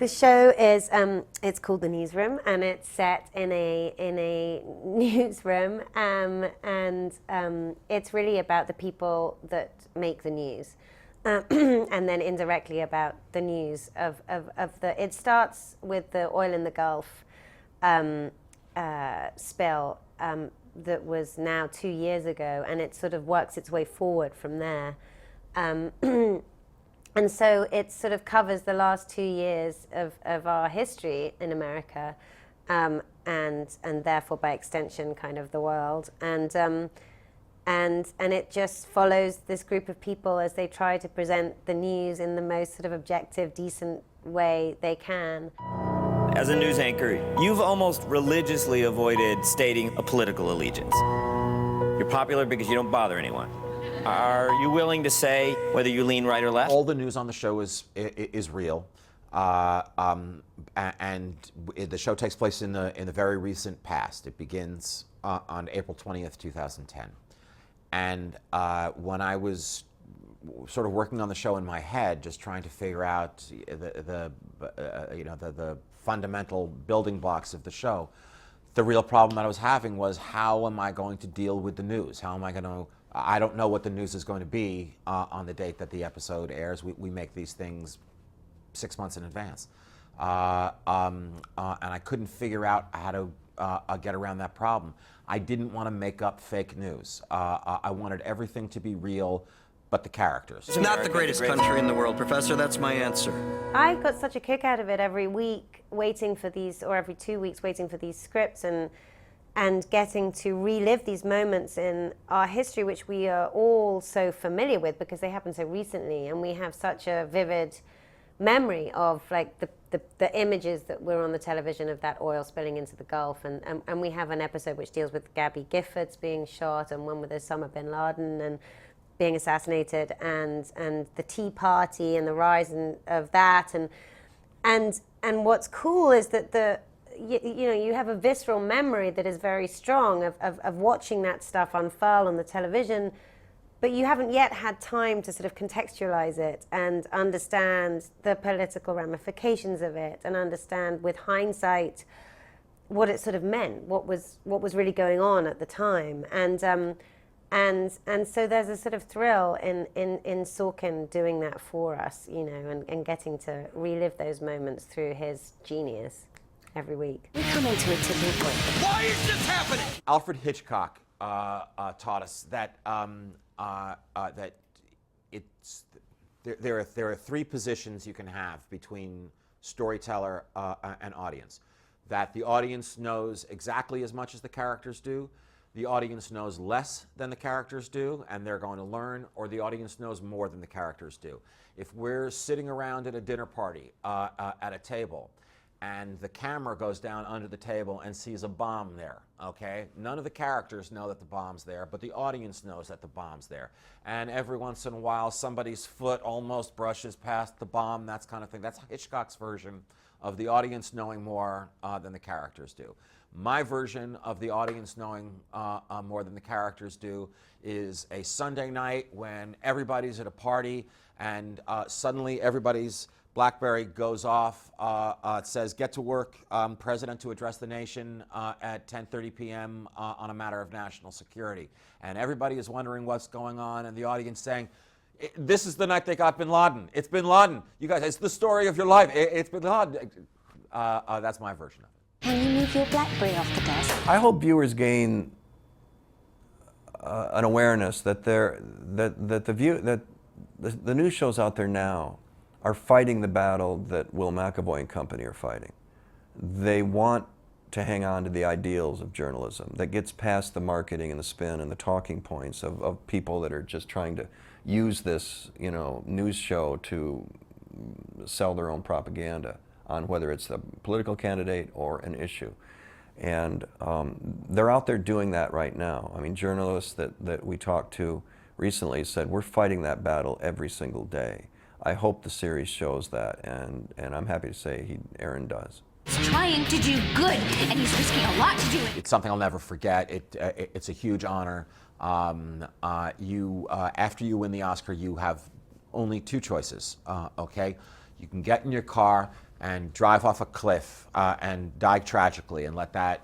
The show is it's called The Newsroom, and it's set in a newsroom, and it's really about the people that make the news, and then indirectly about the news of the. It starts with the oil in the Gulf spill that was now 2 years ago, and it sort of works its way forward from there. And so it sort of covers the last 2 years of our history in America, and therefore by extension kind of the world. And it just follows this group of people as they try to present the news in the most sort of objective, decent way they can. As a news anchor, you've almost religiously avoided stating a political allegiance. You're popular because you don't bother anyone. Are you willing to say whether you lean right or left? All the news on the show is real, and the show takes place in the very recent past. It begins on April 20th, 2010. And when I was sort of working on the show in my head, just trying to figure out the fundamental building blocks of the show, the real problem that I was having was, how am I going to deal with the news? How am I going to? I don't know what the news is going to be on the date that the episode airs. We make these things 6 months in advance. And I couldn't figure out how to get around that problem. I didn't want to make up fake news. I wanted everything to be real, but the characters. It's not the greatest country in the world, Professor. That's my answer. I got such a kick out of it every week waiting for these, or every 2 weeks waiting for these scripts, and getting to relive these moments in our history, which we are all so familiar with because they happened so recently, and we have such a vivid memory of like the images that were on the television of that oil spilling into the Gulf, and we have an episode which deals with Gabby Giffords being shot, and one with Osama bin Laden and being assassinated, and the Tea Party and the rise of that, and what's cool is that you have a visceral memory that is very strong of watching that stuff unfurl on the television, but you haven't yet had time to sort of contextualize it and understand the political ramifications of it, and understand with hindsight what it sort of meant, what was really going on at the time, and so there's a sort of thrill in Sorkin doing that for us, and getting to relive those moments through his genius every week. We're coming to a tipping point. Why is this happening? Alfred Hitchcock taught us that that there are three positions you can have between storyteller and audience. That the audience knows exactly as much as the characters do, the audience knows less than the characters do, and they're going to learn, or the audience knows more than the characters do. If we're sitting around at a dinner party at a table, and the camera goes down under the table and sees a bomb there, okay? None of the characters know that the bomb's there, but the audience knows that the bomb's there. And every once in a while, somebody's foot almost brushes past the bomb, that kind of thing. That's Hitchcock's version of the audience knowing more than the characters do. My version of the audience knowing more than the characters do is a Sunday night when everybody's at a party, and suddenly everybody's BlackBerry goes off, it says, "Get to work, President to address the nation at 10:30 p.m. On a matter of national security." And everybody is wondering what's going on, and the audience saying, "This is the night they got bin Laden. It's bin Laden. You guys, it's the story of your life. It's bin Laden." That's my version of it. Can you move your BlackBerry off the desk? I hope viewers gain an awareness that the news shows out there now are fighting the battle that Will McAvoy and company are fighting. They want to hang on to the ideals of journalism that gets past the marketing and the spin and the talking points of people that are just trying to use this, news show to sell their own propaganda on whether it's a political candidate or an issue. And they're out there doing that right now. I mean, journalists that we talked to recently said, we're fighting that battle every single day. I hope the series shows that, and I'm happy to say Aaron does. He's trying to do good, and he's risking a lot to do it. It's something I'll never forget. It's a huge honor. After you win the Oscar, you have only two choices, okay? You can get in your car, and drive off a cliff and die tragically and let that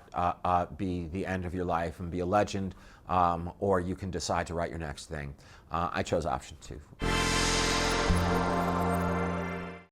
be the end of your life and be a legend, or you can decide to write your next thing. I chose option 2.